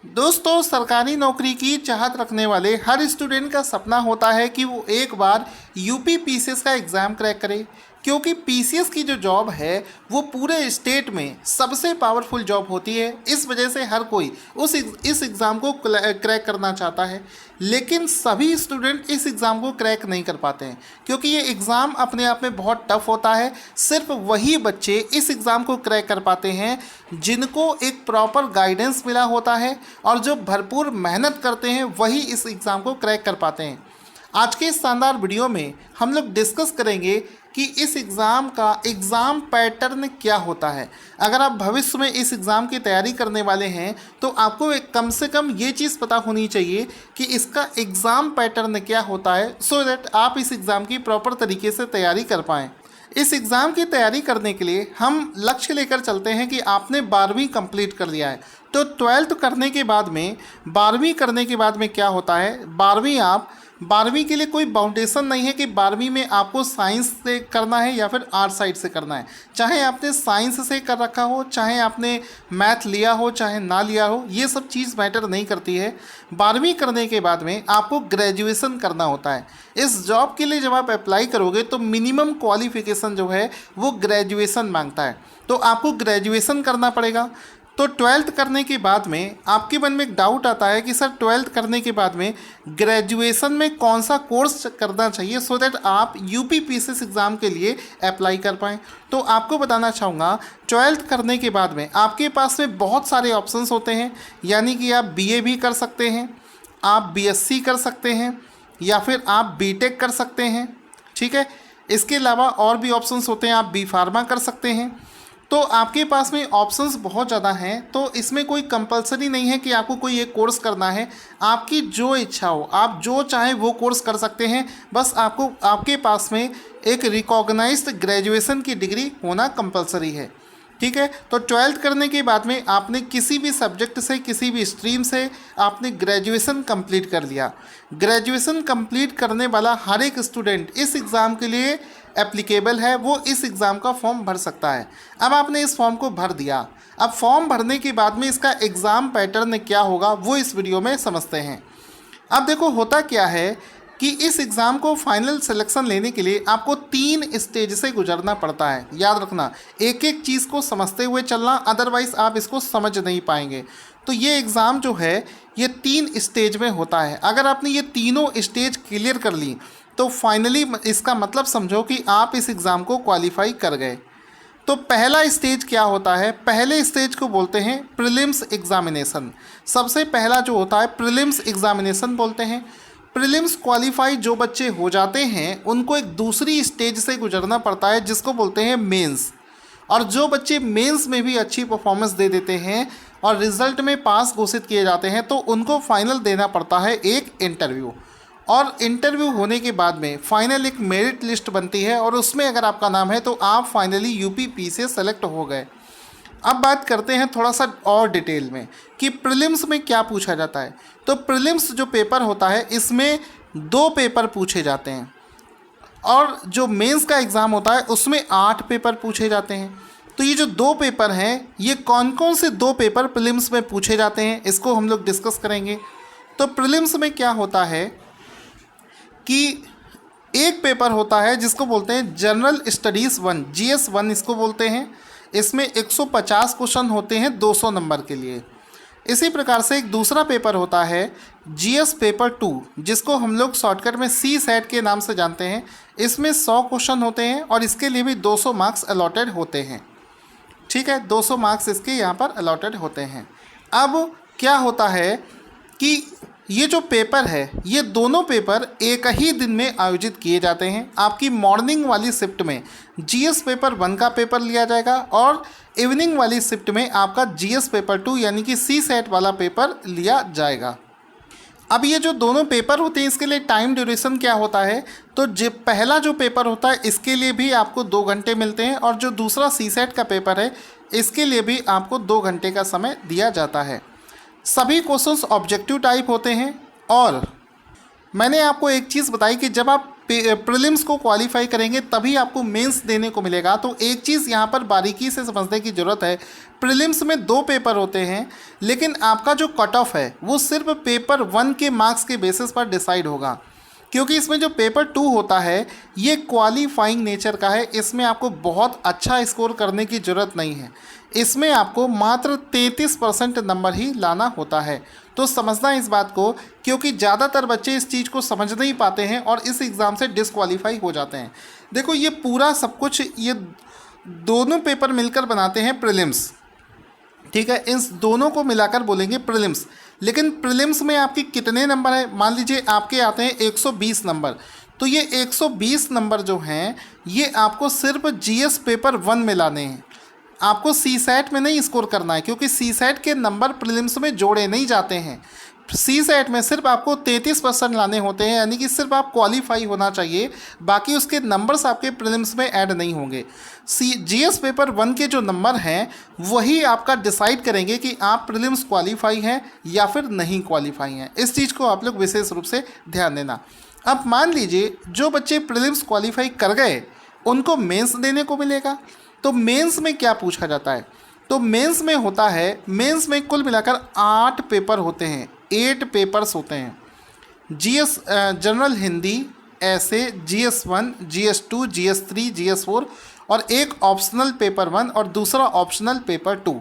दोस्तों, सरकारी नौकरी की चाहत रखने वाले हर स्टूडेंट का सपना होता है कि वो एक बार यूपी पीसीएस का एग्ज़ाम क्रैक करे, क्योंकि पीसीएस की जो जॉब है वो पूरे स्टेट में सबसे पावरफुल जॉब होती है। इस वजह से हर कोई इस एग्ज़ाम को क्रैक करना चाहता है, लेकिन सभी स्टूडेंट इस एग्ज़ाम को क्रैक नहीं कर पाते हैं, क्योंकि ये एग्ज़ाम अपने आप में बहुत टफ होता है। सिर्फ वही बच्चे इस एग्ज़ाम को क्रैक कर पाते हैं जिनको एक प्रॉपर गाइडेंस मिला होता है, और जो भरपूर मेहनत करते हैं वही इस एग्ज़ाम को क्रैक कर पाते हैं। आज के इस शानदार वीडियो में हम लोग डिस्कस करेंगे कि इस एग्ज़ाम का एग्ज़ाम पैटर्न क्या होता है। अगर आप भविष्य में इस एग्ज़ाम की तैयारी करने वाले हैं तो आपको एक कम से कम ये चीज़ पता होनी चाहिए कि इसका एग्ज़ाम पैटर्न क्या होता है, सो दैट आप इस एग्ज़ाम की प्रॉपर तरीके से तैयारी कर पाएँ। इस एग्ज़ाम की तैयारी करने के लिए हम लक्ष्य लेकर चलते हैं कि आपने 12वीं कंप्लीट कर लिया है, तो 12th करने के बाद में 12वीं करने के बाद में क्या होता है, 12वीं के लिए कोई बाउंडेशन नहीं है कि 12वीं में आपको साइंस से करना है या फिर आर्ट साइड से करना है। चाहे आपने साइंस से कर रखा हो, चाहे आपने मैथ लिया हो, चाहे ना लिया हो, ये सब चीज़ मैटर नहीं करती है। 12वीं करने के बाद में आपको ग्रेजुएशन करना होता है। इस जॉब के लिए जब आप अप्लाई करोगे तो मिनिमम क्वालिफिकेशन जो है वो ग्रेजुएशन मांगता है, तो आपको ग्रेजुएशन करना पड़ेगा। तो 12th करने के बाद में आपके मन में एक डाउट आता है कि सर 12th करने के बाद में ग्रेजुएशन में कौन सा कोर्स करना चाहिए सो दैट आप यूपी पीसीएस एग्ज़ाम के लिए अप्लाई कर पाएँ। तो आपको बताना चाहूँगा, 12th करने के बाद में आपके पास में बहुत सारे ऑप्शंस होते हैं, यानी कि आप बीए भी कर सकते हैं, आप बीएससी कर सकते हैं, या फिर आप बीटेक कर सकते हैं। ठीक है, इसके अलावा और भी ऑप्शंस होते हैं, आप बी फार्मा कर सकते हैं। तो आपके पास में ऑप्शंस बहुत ज़्यादा हैं, तो इसमें कोई कंपलसरी नहीं है कि आपको कोई एक कोर्स करना है। आपकी जो इच्छा हो, आप जो चाहें वो कोर्स कर सकते हैं। बस आपको आपके पास में एक रिकॉग्नाइज्ड ग्रेजुएशन की डिग्री होना कंपलसरी है। ठीक है, तो 12th करने के बाद में आपने किसी भी सब्जेक्ट से, किसी भी स्ट्रीम से आपने ग्रेजुएशन कंप्लीट कर लिया। ग्रेजुएशन कंप्लीट करने वाला हर एक स्टूडेंट इस एग्ज़ाम के लिए एप्लीकेबल है, वो इस एग्ज़ाम का फॉर्म भर सकता है। अब आपने इस फॉर्म को भर दिया, अब फॉर्म भरने के बाद में इसका एग्ज़ाम पैटर्न क्या होगा वो इस वीडियो में समझते हैं। अब देखो, होता क्या है कि इस एग्ज़ाम को फाइनल सिलेक्शन लेने के लिए आपको 3 स्टेज से गुजरना पड़ता है। याद रखना, एक एक चीज़ को समझते हुए चलना, अदरवाइज़ आप इसको समझ नहीं पाएंगे। तो ये एग्ज़ाम जो है ये 3 स्टेज में होता है। अगर आपने ये तीनों स्टेज क्लियर कर ली तो फाइनली इसका मतलब समझो कि आप इस एग्ज़ाम को क्वालिफाई कर गए। तो पहला स्टेज क्या होता है, पहले स्टेज को बोलते हैं प्रीलिम्स एग्ज़ामिनेशन। सबसे पहला जो होता है प्रीलिम्स एग्ज़ामिनेशन बोलते हैं। प्रीलिम्स क्वालिफाई जो बच्चे हो जाते हैं उनको एक दूसरी स्टेज से गुजरना पड़ता है जिसको बोलते हैं मेंस। और जो बच्चे मेंस में भी अच्छी परफॉर्मेंस दे देते हैं और रिज़ल्ट में पास घोषित किए जाते हैं तो उनको फाइनल देना पड़ता है एक इंटरव्यू। और इंटरव्यू होने के बाद में फाइनल एक मेरिट लिस्ट बनती है, और उसमें अगर आपका नाम है तो आप फाइनली यूपी से सेलेक्ट हो गए। अब बात करते हैं थोड़ा सा और डिटेल में कि प्रीलिम्स में क्या पूछा जाता है। तो प्रीलिम्स जो पेपर होता है इसमें 2 पेपर पूछे जाते हैं, और जो मेंस का एग्ज़ाम होता है उसमें 8 पेपर पूछे जाते हैं। तो ये जो 2 पेपर हैं, ये कौन कौन से 2 पेपर प्रीलिम्स में पूछे जाते हैं इसको हम लोग डिस्कस करेंगे। तो प्रीलिम्स में क्या होता है कि एक पेपर होता है जिसको बोलते हैं जनरल स्टडीज़ 1, GS 1 इसको बोलते हैं। इसमें 150 क्वेश्चन होते हैं 200 नंबर के लिए। इसी प्रकार से एक दूसरा पेपर होता है GS पेपर 2, जिसको हम लोग शॉर्टकट में CSAT के नाम से जानते हैं। इसमें 100 क्वेश्चन होते हैं और इसके लिए भी 200 मार्क्स अलॉटेड होते हैं। ठीक है, 200 मार्क्स इसके यहाँ पर अलॉटेड होते हैं। अब क्या होता है कि ये जो पेपर है, ये दोनों पेपर एक ही दिन में आयोजित किए जाते हैं। आपकी मॉर्निंग वाली शिफ्ट में GS पेपर 1 का पेपर लिया जाएगा, और इवनिंग वाली शिफ्ट में आपका GS पेपर 2 यानी कि CSAT वाला पेपर लिया जाएगा। अब ये जो दोनों पेपर होते हैं इसके लिए टाइम ड्यूरेशन क्या होता है, तो पहला जो पेपर होता है इसके लिए भी आपको 2 घंटे मिलते हैं, और जो दूसरा CSAT का पेपर है इसके लिए भी आपको 2 घंटे का समय दिया जाता है। सभी क्वेश्चंस ऑब्जेक्टिव टाइप होते हैं। और मैंने आपको एक चीज़ बताई कि जब आप प्रीलिम्स को क्वालिफाई करेंगे तभी आपको मेंस देने को मिलेगा। तो एक चीज़ यहाँ पर बारीकी से समझने की ज़रूरत है, प्रीलिम्स में 2 पेपर होते हैं, लेकिन आपका जो कट ऑफ है वो सिर्फ पेपर 1 के मार्क्स के बेसिस पर डिसाइड होगा, क्योंकि इसमें जो पेपर 2 होता है ये क्वालिफाइंग नेचर का है। इसमें आपको बहुत अच्छा स्कोर करने की ज़रूरत नहीं है, इसमें आपको मात्र 33% नंबर ही लाना होता है। तो समझना इस बात को, क्योंकि ज़्यादातर बच्चे इस चीज़ को समझ नहीं पाते हैं और इस एग्ज़ाम से डिस्क्वालीफाई हो जाते हैं। देखो ये पूरा सब कुछ ये दोनों पेपर मिलकर बनाते हैं प्रीलिम्स, ठीक है, इन दोनों को मिलाकर बोलेंगे प्रीलिम्स। लेकिन प्रीलिम्स में आपके कितने नंबर है, मान लीजिए आपके आते हैं 120 नंबर, तो ये 120 नंबर जो हैं ये आपको सिर्फ जीएस पेपर 1 में लाने हैं, आपको सीसैट में नहीं स्कोर करना है, क्योंकि सीसैट के नंबर प्रीलिम्स में जोड़े नहीं जाते हैं। सीसैट में सिर्फ आपको 33% लाने होते हैं, यानी कि सिर्फ आप क्वालिफाई होना चाहिए, बाकी उसके नंबर्स आपके प्रीलिम्स में ऐड नहीं होंगे। जीएस पेपर 1 के जो नंबर हैं वही आपका डिसाइड करेंगे कि आप प्रीलिम्स क्वालिफाई हैं या फिर नहीं क्वालिफाई हैं। इस चीज़ को आप लोग विशेष रूप से ध्यान देना। अब मान लीजिए जो बच्चे प्रीलिम्स क्वालिफाई कर गए उनको मेंस देने को मिलेगा। तो मेंस में क्या पूछा जाता है, तो मेंस में होता है, मेंस में कुल मिलाकर 8 पेपर होते हैं, 8 पेपर्स होते हैं। जीएस जनरल हिंदी, ऐसे, GS1, GS2, GS3, GS4 और एक ऑप्शनल पेपर 1 और दूसरा ऑप्शनल पेपर 2।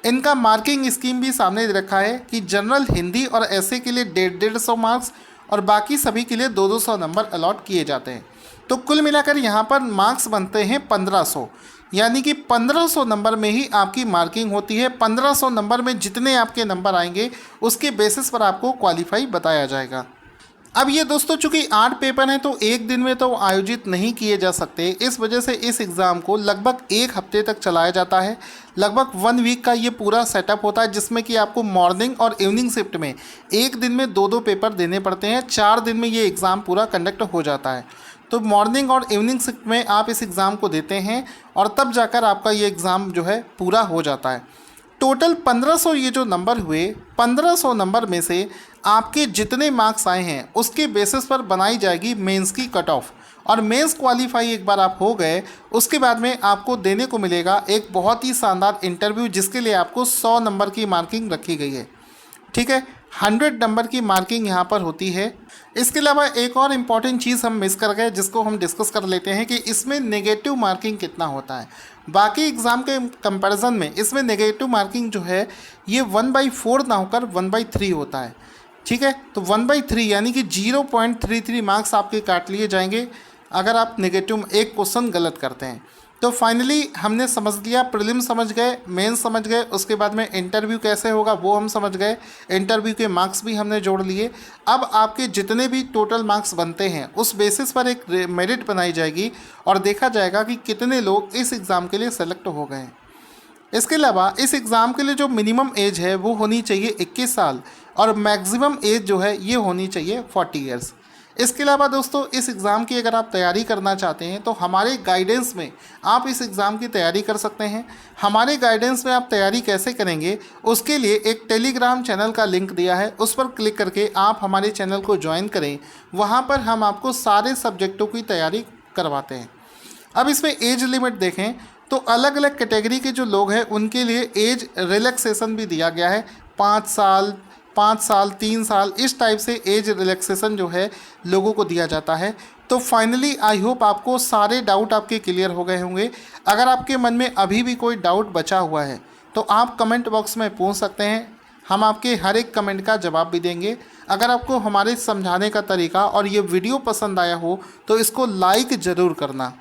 इनका मार्किंग स्कीम भी सामने दे रखा है कि जनरल हिंदी और ऐसे के लिए 150 मार्क्स और बाकी सभी के लिए 200 नंबर अलॉट किए जाते हैं। तो कुल मिलाकर यहाँ पर मार्क्स बनते हैं 1500, यानी कि 1500 नंबर में ही आपकी मार्किंग होती है। 1500 नंबर में जितने आपके नंबर आएंगे उसके बेसिस पर आपको क्वालिफाई बताया जाएगा। अब ये दोस्तों चूंकि 8 पेपर हैं तो एक दिन में तो आयोजित नहीं किए जा सकते, इस वजह से इस एग्ज़ाम को लगभग 1 हफ्ते तक चलाया जाता है। लगभग 1 वीक का ये पूरा सेटअप होता है, जिसमें कि आपको मॉर्निंग और इवनिंग शिफ्ट में एक दिन में 2-2 पेपर देने पड़ते हैं। 4 दिन में ये एग्ज़ाम पूरा कंडक्ट हो जाता है। तो मॉर्निंग और इवनिंग शिफ्ट में आप इस एग्ज़ाम को देते हैं और तब जाकर आपका ये एग्ज़ाम जो है पूरा हो जाता है। टोटल 1500 ये जो नंबर हुए, 1500 नंबर में से आपके जितने मार्क्स आए हैं उसके बेसिस पर बनाई जाएगी मेंस की कट ऑफ। और मेंस क्वालिफाई एक बार आप हो गए उसके बाद में आपको देने को मिलेगा एक बहुत ही शानदार इंटरव्यू, जिसके लिए आपको 100 नंबर की मार्किंग रखी गई है, ठीक है। 100 नंबर की मार्किंग यहाँ पर होती है। इसके अलावा एक और इम्पॉर्टेंट चीज़ हम मिस कर गए, जिसको हम डिस्कस कर लेते हैं कि इसमें नेगेटिव मार्किंग कितना होता है। बाकी एग्ज़ाम के कंपैरिजन में इसमें नेगेटिव मार्किंग जो है ये 1/4 ना होकर 1/3 होता है, ठीक है। तो 1/3 यानी कि 0.33 मार्क्स आपके काट लिए जाएंगे अगर आप नेगेटिव एक क्वेश्चन गलत करते हैं। तो फाइनली हमने समझ लिया, प्रीलिम समझ गए, मेंस समझ गए, उसके बाद में इंटरव्यू कैसे होगा वो हम समझ गए, इंटरव्यू के मार्क्स भी हमने जोड़ लिए। अब आपके जितने भी टोटल मार्क्स बनते हैं उस बेसिस पर एक मेरिट बनाई जाएगी और देखा जाएगा कि कितने लोग इस एग्ज़ाम के लिए सेलेक्ट हो गए हैं। इसके अलावा इस एग्ज़ाम के लिए जो मिनिमम एज है वो होनी चाहिए 21 साल और मैक्सिमम एज जो है ये होनी चाहिए 40 ईयर्स। इसके अलावा दोस्तों इस एग्ज़ाम की अगर आप तैयारी करना चाहते हैं तो हमारे गाइडेंस में आप इस एग्ज़ाम की तैयारी कर सकते हैं। हमारे गाइडेंस में आप तैयारी कैसे करेंगे उसके लिए एक टेलीग्राम चैनल का लिंक दिया है, उस पर क्लिक करके आप हमारे चैनल को ज्वाइन करें। वहाँ पर हम आपको सारे सब्जेक्टों की तैयारी करवाते हैं। अब इसमें एज लिमिट देखें तो अलग अलग कैटेगरी के जो लोग हैं उनके लिए एज रिलैक्सेशन भी दिया गया है। 5 साल, 3 साल, इस टाइप से एज रिलैक्सेशन जो है लोगों को दिया जाता है। तो फाइनली आई होप आपको सारे डाउट आपके क्लियर हो गए होंगे। अगर आपके मन में अभी भी कोई डाउट बचा हुआ है तो आप कमेंट बॉक्स में पूछ सकते हैं, हम आपके हर एक कमेंट का जवाब भी देंगे। अगर आपको हमारे समझाने का तरीका और ये वीडियो पसंद आया हो तो इसको लाइक ज़रूर करना।